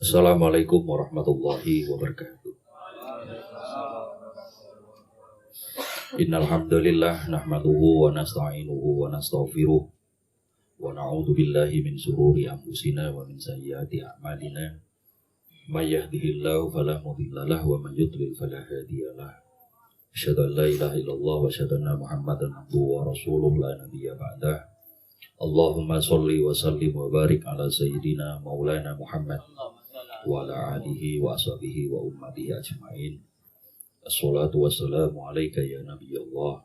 Assalamualaikum warahmatullahi wabarakatuh. Innal hamdalillah nahmaduhu wa nasta'inuhu wa nastaghfiruh wa na'udzu billahi min shururi anfusina wa min sayyiati a'malina. May yahdihillahu fala mudhillalah wa may yudlil fala hadiyalah. Asyhadu an la ilaha illallah wa asyhadu anna Muhammadan abduhu wa rasuluh la nabiyya ba'dah. Allahumma shalli wa sallim wa barik ala sayyidina maulana Muhammad wa ala alihi wa ashabihi wa ummatihi ajma'in. Assalatu wassalamu alaika ya Nabiyallah.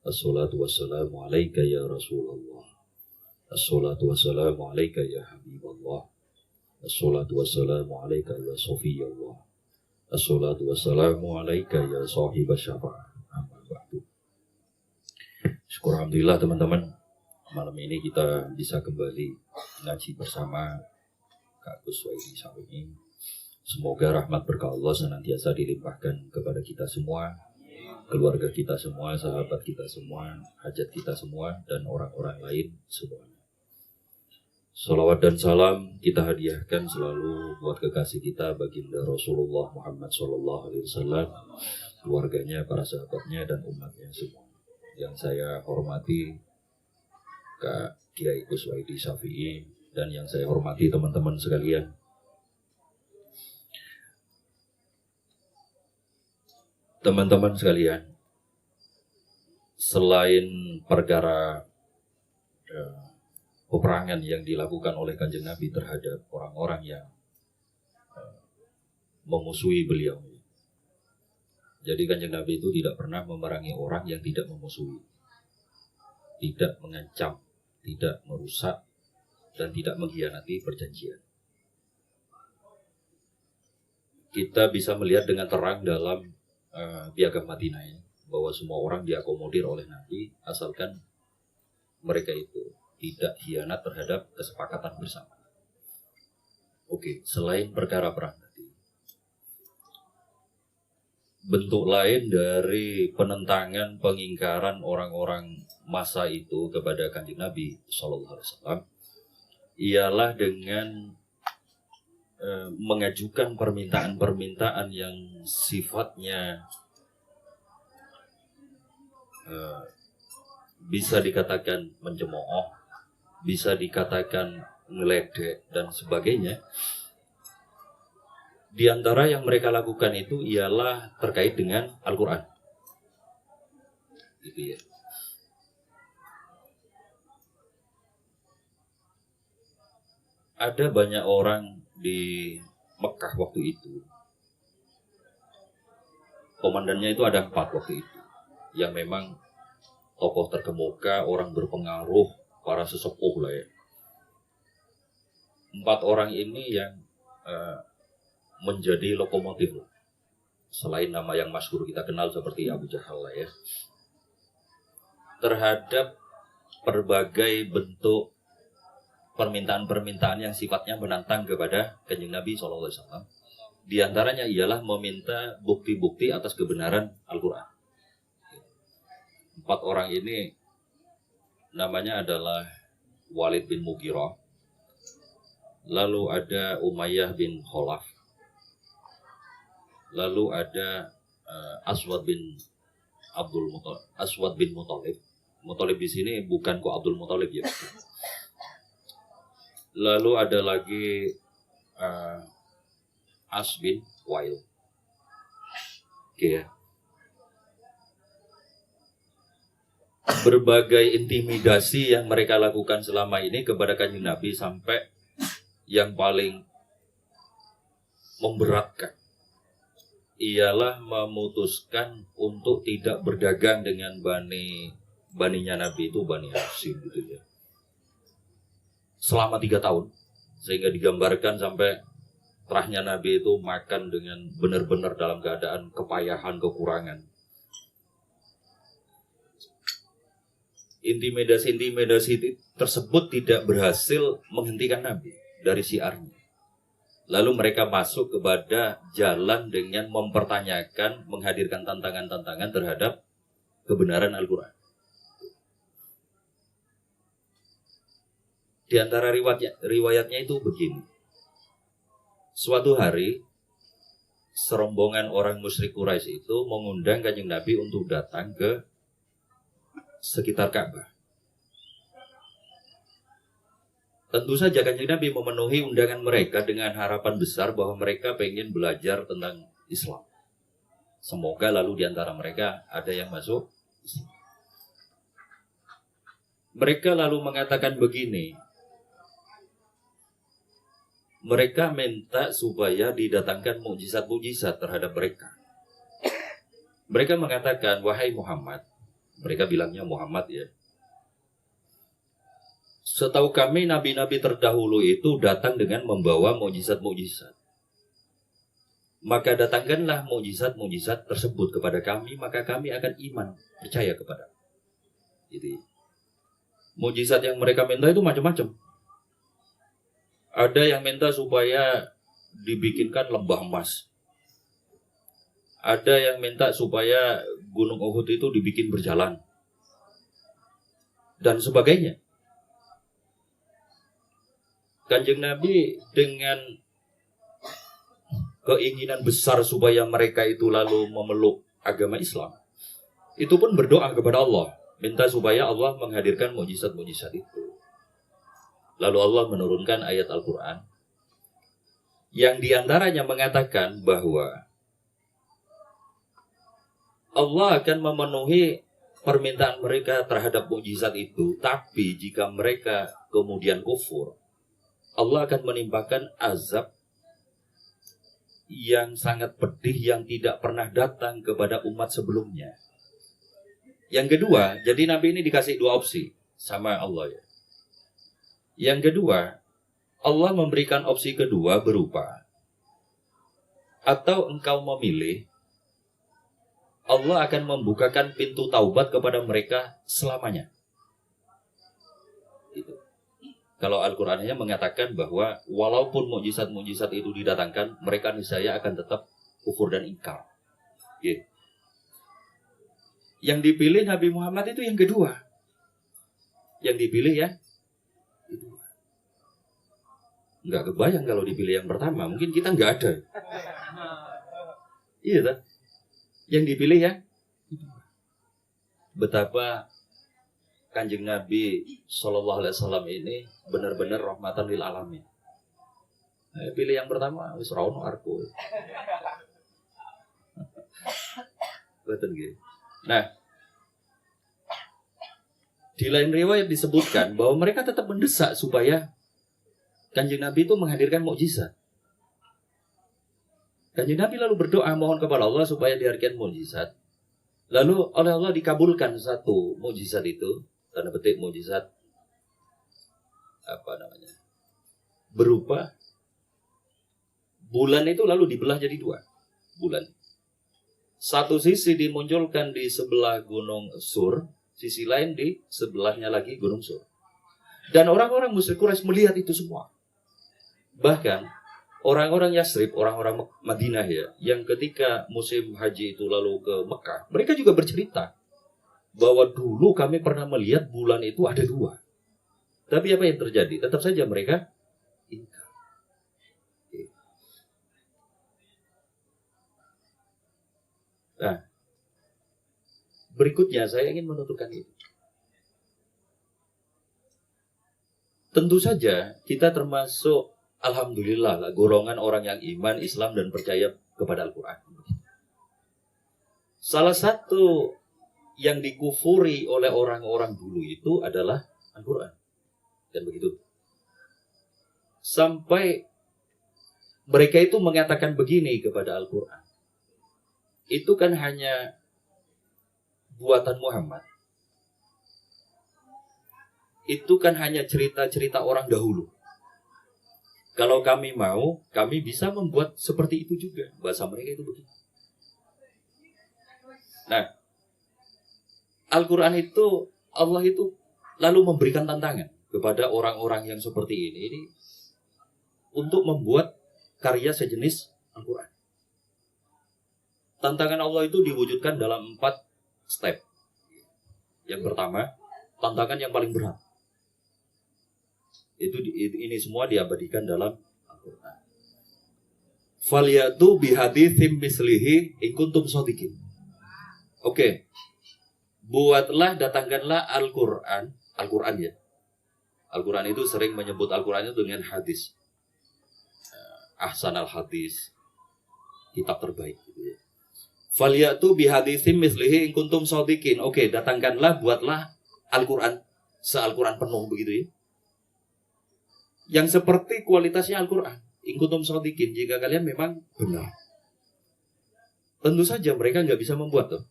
Assalatu wassalamu alaika ya Rasulullah. Assalatu wassalamu alaika ya Habiballah. Assalatu wassalamu alaika ya Sofiyallah. Assalatu wassalamu alaika ya sahibas syafa'ah. Amma ba'du. Syukur alhamdulillah teman-teman, malam ini kita bisa kembali ngaji bersama Kak Gus Waidi Sawi'i. Semoga rahmat berkah Allah senantiasa dilimpahkan kepada kita semua, keluarga kita semua, sahabat kita semua, hajat kita semua, dan orang-orang lain semuanya. Salawat dan salam kita hadiahkan selalu buat kekasih kita baginda Rasulullah Muhammad SAW, keluarganya, para sahabatnya, dan umatnya semua. Yang saya hormati Kak Kiai Gus Waidi Sawi'i, dan yang saya hormati teman-teman sekalian. Teman-teman sekalian, selain perkara peperangan yang dilakukan oleh Kanjeng Nabi terhadap orang-orang yang memusuhi beliau, jadi Kanjeng Nabi itu tidak pernah memerangi orang yang tidak memusuhi, tidak mengancam, tidak merusak, dan tidak mengkhianati perjanjian. Kita bisa melihat dengan terang dalam Piagam Madinah ya, bahwa semua orang diakomodir oleh Nabi asalkan mereka itu tidak khianat terhadap kesepakatan bersama. Oke, selain perkara perang tadi, bentuk lain dari penentangan, pengingkaran orang-orang masa itu kepada Kanjeng Nabi SAW ialah dengan mengajukan permintaan-permintaan yang sifatnya bisa dikatakan mencemooh, bisa dikatakan ngeledek, dan sebagainya. Di antara yang mereka lakukan itu ialah terkait dengan Al-Quran. Gitu ya. Ada banyak orang di Mekah waktu itu, komandannya itu ada 4 waktu itu, yang memang tokoh terkemuka, orang berpengaruh, para sesepuh lah ya. 4 orang ini yang menjadi lokomotif lah. Selain nama yang masyhur kita kenal seperti Abu Jahal lah ya, terhadap berbagai bentuk permintaan-permintaan yang sifatnya menantang kepada Kanjeng Nabi SAW. Di antaranya ialah meminta bukti-bukti atas kebenaran Al-Quran. 4 orang ini namanya adalah Walid bin Mughirah, lalu ada Umayyah bin Khalaf, lalu ada Aswad bin Muthalib. Muthalib di sini bukan kok Abdul Muthalib ya. Lalu ada lagi As bin Wail. Oke ya. Berbagai intimidasi yang mereka lakukan selama ini kepada Kanjeng Nabi, sampai yang paling memberatkan ialah memutuskan untuk tidak berdagang dengan baninya Nabi itu, Bani Hashim gitu ya, selama 3 tahun, sehingga digambarkan sampai terahnya Nabi itu makan dengan benar-benar dalam keadaan kepayahan, kekurangan. Intimidasi tersebut tidak berhasil menghentikan Nabi dari syiarnya. Lalu mereka masuk kepada jalan dengan mempertanyakan, menghadirkan tantangan-tantangan terhadap kebenaran Al-Quran. Di antara riwayatnya itu begini. Suatu hari serombongan orang musyrik Quraisy itu mengundang Kanjeng Nabi untuk datang ke sekitar Ka'bah. Tentu saja Kanjeng Nabi memenuhi undangan mereka dengan harapan besar bahwa mereka pengen belajar tentang Islam. Semoga lalu di antara mereka ada yang masuk Islam. Mereka lalu mengatakan begini. Mereka minta supaya didatangkan mukjizat-mukjizat terhadap mereka. Mereka mengatakan, wahai Muhammad. Mereka bilangnya Muhammad ya. Setahu kami nabi-nabi terdahulu itu datang dengan membawa mukjizat-mukjizat. Maka datangkanlah mukjizat-mukjizat tersebut kepada kami, maka kami akan iman, percaya kepada. Jadi, mukjizat yang mereka minta itu macam-macam. Ada yang minta supaya dibikinkan lembah emas. Ada yang minta supaya Gunung Uhud itu dibikin berjalan. Dan sebagainya. Kanjeng Nabi dengan keinginan besar supaya mereka itu lalu memeluk agama Islam. Itu pun berdoa kepada Allah. Minta supaya Allah menghadirkan mukjizat-mukjizat itu. Lalu Allah menurunkan ayat Al-Quran yang diantaranya mengatakan bahwa Allah akan memenuhi permintaan mereka terhadap mukjizat itu. Tapi jika mereka kemudian kufur, Allah akan menimpakan azab yang sangat pedih yang tidak pernah datang kepada umat sebelumnya. Yang kedua, jadi Nabi ini dikasih dua opsi sama Allah ya. Yang kedua, Allah memberikan opsi kedua berupa atau engkau memilih, Allah akan membukakan pintu taubat kepada mereka selamanya. Itu. Kalau Al-Qur'annya mengatakan bahwa walaupun mukjizat-mukjizat itu didatangkan, mereka niscaya akan tetap kufur dan ingkar. Gitu. Yang dipilih Nabi Muhammad itu yang kedua. Yang dipilih ya nggak kebayang kalau dipilih yang pertama. Mungkin kita nggak ada. Iya tak? Yang dipilih ya betapa Kanjeng Nabi Sallallahu Alaihi Wasallam ini benar-benar rahmatan lil alamin. Pilih yang pertama wis ra ono arko. Betul gitu. Nah, di lain riwayat disebutkan bahwa mereka tetap mendesak supaya Kanjeng Nabi itu menghadirkan mukjizat. Kanjeng Nabi lalu berdoa mohon kepada Allah supaya dihadirkan mukjizat. Lalu oleh Allah dikabulkan satu mukjizat itu, tanda petik mukjizat berupa bulan itu lalu dibelah jadi dua. Bulan. Satu sisi dimunculkan di sebelah Gunung Sur, sisi lain di sebelahnya lagi Gunung Sur. Dan orang-orang musyrik Quraisy melihat itu semua. Bahkan orang-orang Yasrib, orang-orang Madinah ya, yang ketika musim haji itu lalu ke Mekah, mereka juga bercerita bahwa dulu kami pernah melihat bulan itu ada dua. Tapi apa yang terjadi? Tetap saja mereka ingkar. Nah, berikutnya saya ingin menutupkan ini. Tentu saja kita termasuk alhamdulillah lah, golongan orang yang iman, Islam, dan percaya kepada Al-Quran. Salah satu yang dikufuri oleh orang-orang dulu itu adalah Al-Quran. Dan begitu. Sampai mereka itu mengatakan begini kepada Al-Quran. Itu kan hanya buatan Muhammad. Itu kan hanya cerita-cerita orang dahulu. Kalau kami mau, kami bisa membuat seperti itu juga. Bahasa mereka itu begitu. Nah, Al-Quran itu, Allah itu lalu memberikan tantangan kepada orang-orang yang seperti ini untuk membuat karya sejenis Al-Quran. Tantangan Allah itu diwujudkan dalam 4 step. Yang pertama, tantangan yang paling berat. Ini semua diabadikan dalam Al-Quran. Falyatu bihaditsim mislihi in kuntum shadiqin. Oke. Buatlah, datangkanlah Al-Quran ya. Al-Quran itu sering menyebut Al-Quran itu dengan hadis. Ahsanal hadis, kitab terbaik gitu ya. Falyatu bihaditsim mislihi in kuntum shadiqin. Oke, datangkanlah, buatlah Al-Quran se-Al-Quran penuh begitu ya. Yang seperti kualitasnya Al-Quran. In kuntum shadiqin, jika kalian memang benar. Tentu saja mereka nggak bisa membuat tuh.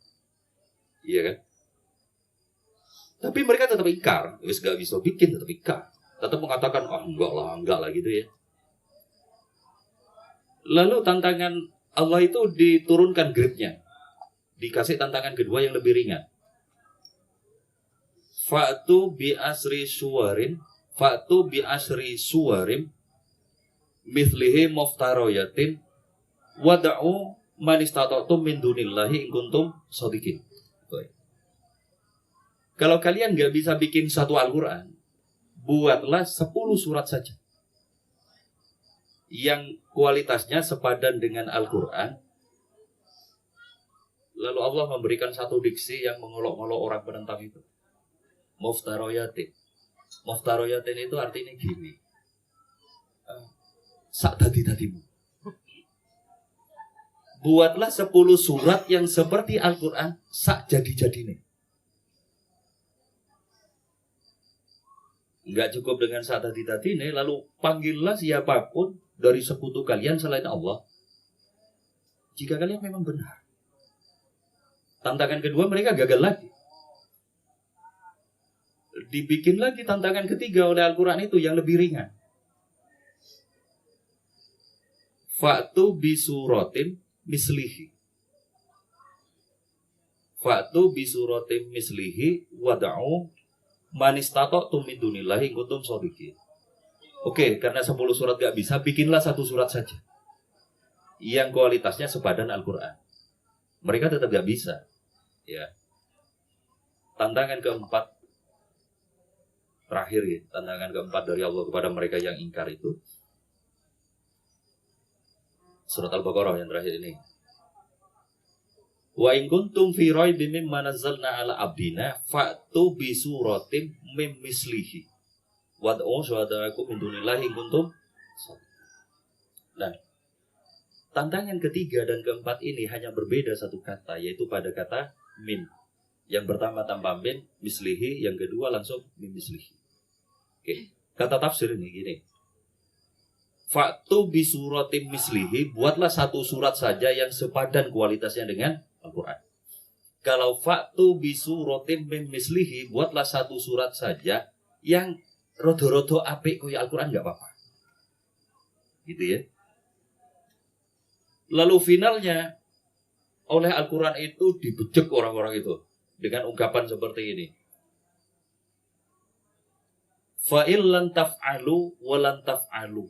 Iya kan? Tapi mereka tetap ingkar. Wis nggak bisa bikin, tetap ingkar. Tetap mengatakan, oh enggak lah gitu ya. Lalu tantangan Allah itu diturunkan grade-nya. Dikasih tantangan kedua yang lebih ringan. Fa'tu bi asri suwarim mithlihi muftaroyatin wada'u man istata'tum min dunillahi in kuntum shadiqin. Kalau kalian nggak bisa bikin satu Al-Quran, buatlah 10 surat saja yang kualitasnya sepadan dengan Al-Quran. Lalu Allah memberikan satu diksi yang mengolok-olok orang penentang itu. Muftaroyatin. Muftaroyatin itu artinya gini. Sak dadi-dadimu. Buatlah 10 surat yang seperti Al-Quran, sak jadi-jadine. Enggak cukup dengan sak dadi-dadine, lalu panggillah siapapun dari sekutu kalian selain Allah. Jika kalian memang benar. Tantangan kedua mereka gagal lagi. Dibikin lagi tantangan ketiga oleh Al-Quran itu yang lebih ringan. Fa'tu bisuratin mislihi. Fa'tu bisuratin mislihi wada'u man istata'tum min dunillahi in kuntum shadiqin. Oke, karena 10 surat gak bisa, bikinlah satu surat saja yang kualitasnya sepadan Al-Quran. Mereka tetap gak bisa. Ya. Tantangan keempat terakhir ya, tantangan keempat dari Allah kepada mereka yang ingkar itu surat Al-Baqarah yang terakhir ini. Wa in kuntum fi raibin mimma nazzalna ala abdina fa'tu bi suratin mim mislihi wad'u syuhadaakum min dunillahi in kuntum. Nah, tantangan ketiga dan keempat ini hanya berbeda satu kata, yaitu pada kata min. Yang pertama tanpa min, mislihi, yang kedua langsung min mislihi. Oke, kata tafsir ini gini. Fa'tu bi suratin mislihi, buatlah satu surat saja yang sepadan kualitasnya dengan Al-Quran. Kalau fa'tu bi suratin min mislihi, buatlah satu surat saja yang rodo-rodo apik kaya Al-Quran enggak apa-apa. Gitu ya. Lalu finalnya oleh Al-Quran itu dibejek orang-orang itu dengan ungkapan seperti ini. Fa'il lan taf'alu wa lan taf'alu.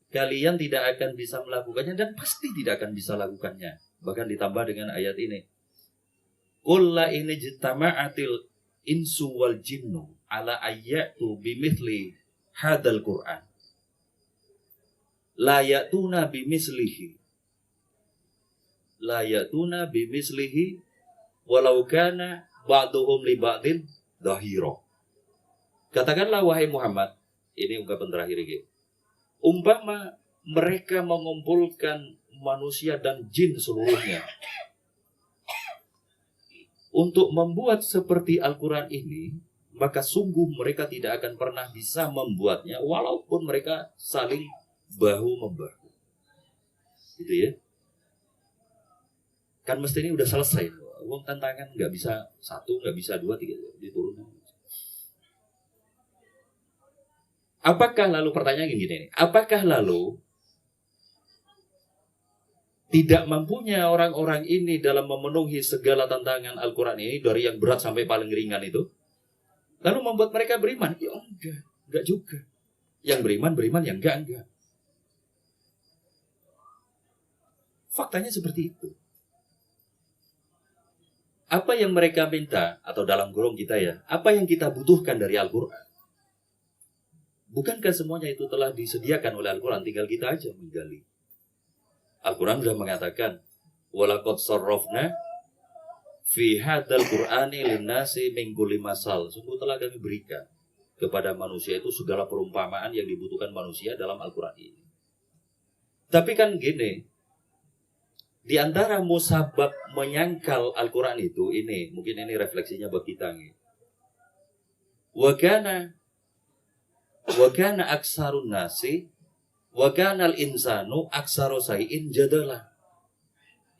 Kalian tidak akan bisa melakukannya dan pasti tidak akan bisa lakukannya. Bahkan ditambah dengan ayat ini. Qul la in ijtama'atil insu wal jinnu ala ayyatu bimithli hadzal Qur'an. La ya'tuna bimislihi. La ya'tuna bimislihi walau kana ba'duhum li ba'din dhahira. Katakanlah wahai Muhammad, ini ungkapan terakhir ini. Umpama mereka mengumpulkan manusia dan jin seluruhnya untuk membuat seperti Al-Quran ini, maka sungguh mereka tidak akan pernah bisa membuatnya walaupun mereka saling bahu-membahu. Gitu ya. Kan mesti ini udah selesai. Uang tantangan nggak bisa 1, nggak bisa 2, 3 diturunkan. Apakah lalu pertanyaan gini, apakah lalu tidak mampunya orang-orang ini dalam memenuhi segala tantangan Al-Quran ini dari yang berat sampai paling ringan itu, lalu membuat mereka beriman? Ya enggak juga. Yang beriman, yang enggak. Faktanya seperti itu. Apa yang mereka minta, atau dalam kurung kita ya, apa yang kita butuhkan dari Al-Quran? Bukankah semuanya itu telah disediakan oleh Al-Quran, tinggal kita aja menggali. Al-Quran sudah mengatakan, walaqad sarrafna fi hadzal Qur'ani linnasi min kulli masal. Sungguh telah kami berikan kepada manusia itu segala perumpamaan yang dibutuhkan manusia dalam Al-Quran ini. Tapi kan gini, di antara musabab menyangkal Al-Quran itu, ini mungkin ini refleksinya buat kita nih. Wa kana aksarun nasi wa kana al-insanu aksaru sayyin jadalah.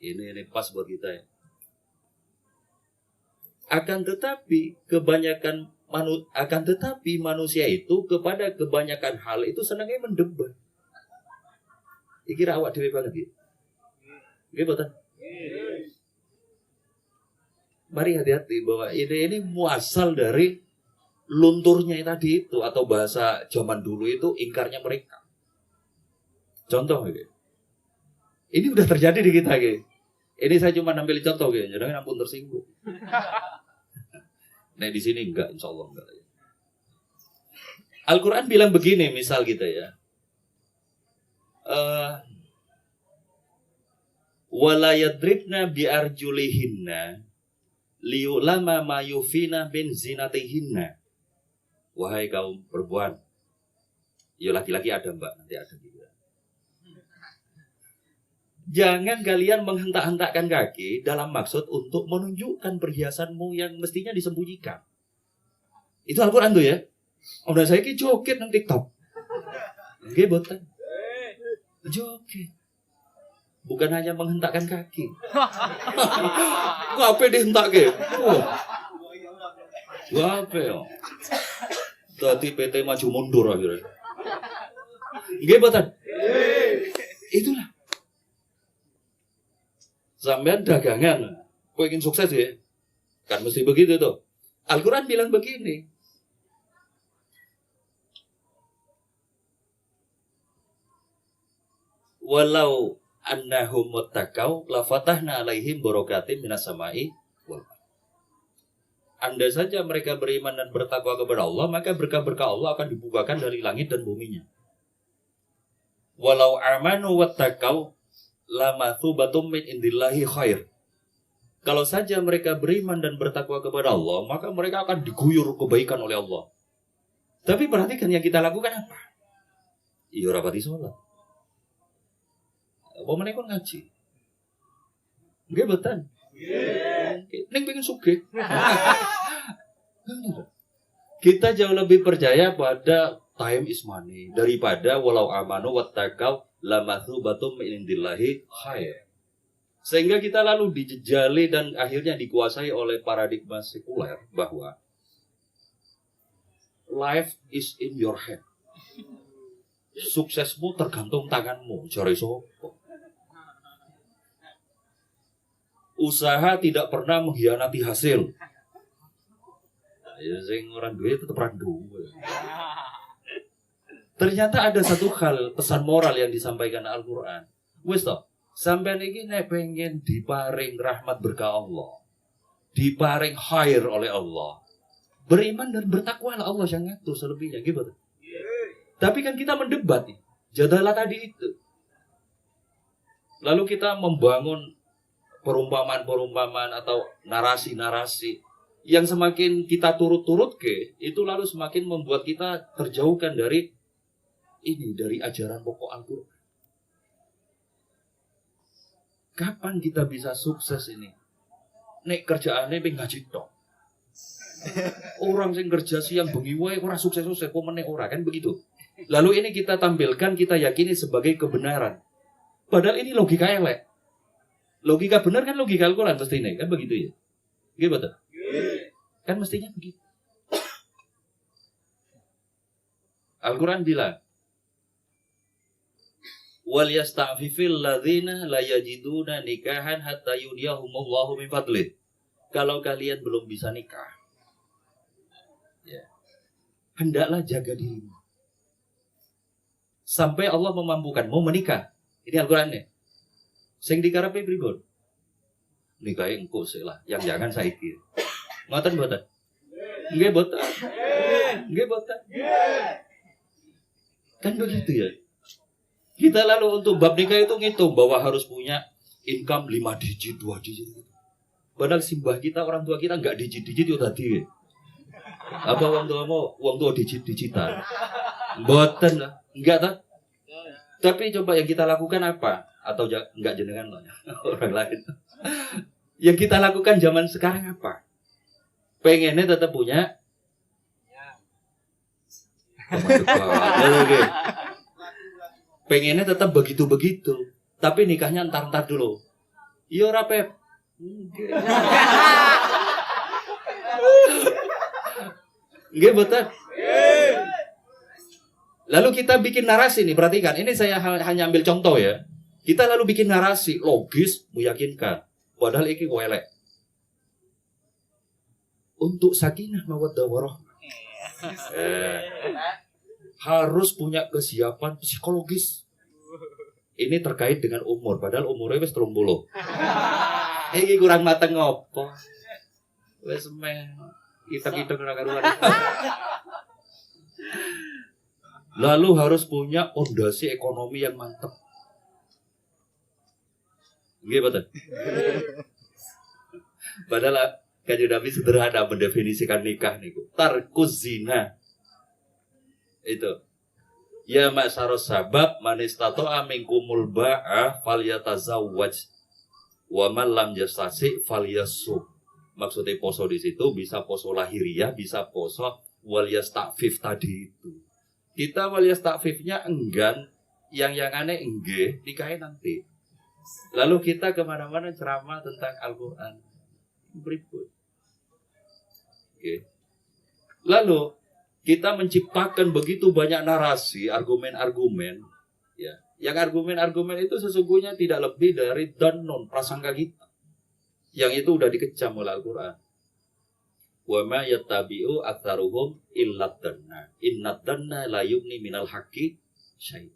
Ini pas buat kita ya. Akan tetapi manusia itu kepada kebanyakan hal itu senangnya mendebat. Kira awak dhewe banget ya. Nggih boten? Mari hati-hati bahwa ini muasal dari lunturnya tadi itu, atau bahasa zaman dulu itu ingkarnya mereka. Contoh gitu. Ini udah terjadi di kita gitu. Ini saya cuma ambil contoh gitu. Jangan ampun tersinggung. Nah di sini enggak, insya Allah enggak. Al-Quran bilang begini, misal kita ya. Wala yadribna biarjulihinna liyulama ma yufina bin zinatihinna. Wahai kaum perempuan, ya laki-laki ada mbak, nanti ada juga. Jangan kalian menghentak-hentakkan kaki dalam maksud untuk menunjukkan perhiasanmu yang mestinya disembunyikan. Itu Al-Quran tuh ya. Udah saya ki joget nang TikTok. Nggih boten. Joget. Bukan hanya menghentakkan kaki. Ngapain dihentake? Ngapain ya? Tadi PT maju mundur akhirnya. Nggih boten. Itulah. Sampean dagangan, kau ingin sukses ya? Kan mesti begitu tuh. Al-Quran bilang begini. Walau annahum muttaqau la fatahna alaihim barakatim minas samai wal ardh. Andai saja mereka beriman dan bertakwa kepada Allah, maka berkah-berkah Allah akan dibukakan dari langit dan buminya. Walau amanu wattaqau lamathubatum min indillahi khair. Kalau saja mereka beriman dan bertakwa kepada Allah, maka mereka akan diguyur kebaikan oleh Allah. Tapi perhatikan yang kita lakukan apa? Iya rapati sholat. Apa meneh kon ngaji? Nggih boten. Nggih. Ning pengen sugih. Kita jauh lebih percaya pada time is money daripada walau amanu wattaqau lamathubatum min indillahi khair. Sehingga kita lalu dijejali dan akhirnya dikuasai oleh paradigma sekuler bahwa life is in your hand. Suksesmu tergantung tanganmu, jare sapa. Usaha tidak pernah mengkhianati hasil. Ya sing ora duwe tetep ra duwe. Ternyata ada satu hal pesan moral yang disampaikan Al-Qur'an. Wis to, sampean iki nek pengen diparing rahmat berkah Allah, diparing khair oleh Allah, beriman dan bertakwa Allah yang ngatur selebihnya gitu. Tapi kan kita mendebat nih, jadalah tadi itu. Lalu kita membangun perumpamaan-perumpamaan atau narasi-narasi yang semakin kita turut-turut itu lalu semakin membuat kita terjauhkan dari ajaran pokok Al-Quran. Kapan kita bisa sukses ini? Nek kerjaannya pengen ngaji tok. Orang yang kerja siang bengi wae ora sukses-sukses kok meneh ora, kan begitu. Lalu ini kita tampilkan, kita yakini sebagai kebenaran. Padahal ini logika elek. Logika benar kan logika Al-Quran mestinya, kan begitu ya? Gitu betul? Kan mestinya begitu. Al-Quran bilang, wal yasta'fifil ladzina la yajiduna nikahan hatta yudiyahumullahu min fadlih. Kalau kalian belum bisa nikah, ya, hendaklah jaga dirimu sampai Allah memampukanmu menikah. Ini Al-Qurannya. Sing dikarepe pripun? Nikahe engko sik lah, yang jangan saiki. Ngoten mboten? Nggih mboten. Nggih mboten. Kan begitu ya. Kita lalu untuk bab nikah itu ngitung bahwa harus punya income 5 digit, 2 digit. Padahal simbah kita, orang tua kita nggak digit-digit itu tadi. Apa orang tua digit-digitan? Boten lah, enggak tak? Tapi coba yang kita lakukan apa? Atau enggak jenengan lah, orang lain. Yang kita lakukan zaman sekarang apa? Pengennya tetap punya. Pengennya tetap begitu-begitu. Tapi nikahnya entar-entar dulu. Iya ora Pep. Nggih betul. Lalu kita bikin narasi nih, perhatikan. Ini saya hanya ambil contoh ya. Kita lalu bikin narasi logis, meyakinkan. Padahal iki welek. Untuk sakinah mawaddah warahmah. Harus punya kesiapan psikologis. Ini terkait dengan umur, padahal umurnya wis 30. Iki kurang mateng ngopo? Wis meh kita ora karuan. Lalu harus punya fondasi ekonomi yang mantap. Nggih betul. Padahal Kanjeng Nabi sederhana mendefinisikan nikah niku. Tarkuz zina. Itu. Ya ma'syaros sabab man istata'a minkumul ba'a falyatazawwaj. Wa man lam yastati' falyasum. Maksudnya poso di situ bisa poso lahiriah, bisa poso wal yasta'fif tadi itu. Kita wal yasta'fifnya enggan, yang aneh enggak, nikahnya nanti. Lalu kita kemana-mana ceramah tentang Al-Quran. Berikut. Oke. Lalu kita menciptakan begitu banyak narasi, argumen-argumen, ya. Yang argumen-argumen itu sesungguhnya tidak lebih dari dhanun, prasangka kita. Yang itu udah dikecam oleh Al-Quran. Wa ma yattabi'u aktsaruhum illa dhanna. Inna dhanna la yughni minal haqqi syai'.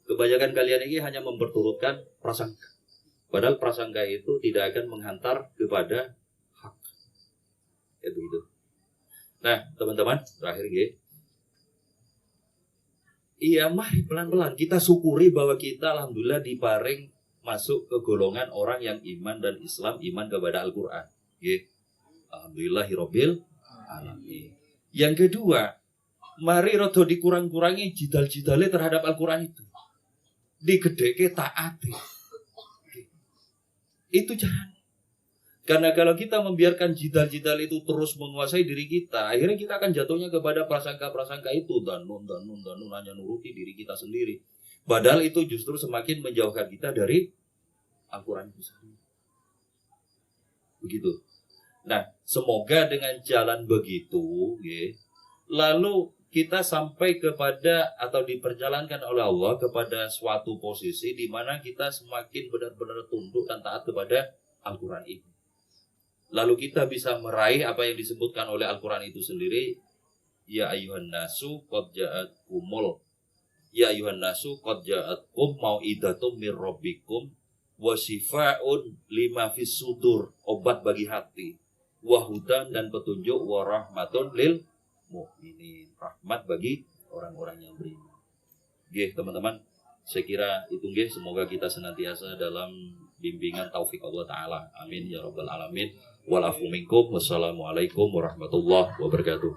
Kebanyakan kalian ini hanya memperturutkan prasangka. Padahal prasangka itu tidak akan menghantar kepada hak. Ya begitu. Nah, teman-teman, terakhir nggih. Iya, mari pelan-pelan kita syukuri bahwa kita alhamdulillah diparing masuk ke golongan orang yang iman dan Islam, iman kepada Al-Qur'an. Nggih. Alhamdulillahirabbil alamin. Yang kedua, mari rada dikurang-kurangi jidal-jidale terhadap Al-Qur'an itu. Digedheke taati. Itu jangan. Karena kalau kita membiarkan jidal-jidal itu terus menguasai diri kita, akhirnya kita akan jatuhnya kepada prasangka-prasangka itu. Danun, hanya nuruti diri kita sendiri. Padahal itu justru semakin menjauhkan kita dari Al-Quran itu sendiri. Begitu. Nah, semoga dengan jalan begitu, ya, lalu kita sampai kepada atau diperjalankan oleh Allah kepada suatu posisi di mana kita semakin benar-benar tunduk dan taat kepada Al-Quran ini. Lalu kita bisa meraih apa yang disebutkan oleh Al-Quran itu sendiri. Ya ayuhan nasu qad ja'atkumul. Ya ayuhan nasu qad ja'atkum mau'idatum mir rabbikum wa shifaa'un lima fis sudur, obat bagi hati, wa hudan dan petunjuk, wa rahmatun lil mu'minin, rahmat bagi orang-orang yang beriman. Nggih, teman-teman, saya kira itu nggih, semoga kita senantiasa dalam bimbingan taufik Allah Ta'ala. Amin ya rabbal alamin. Walafu minkum. Wassalamualaikum warahmatullahi wabarakatuh.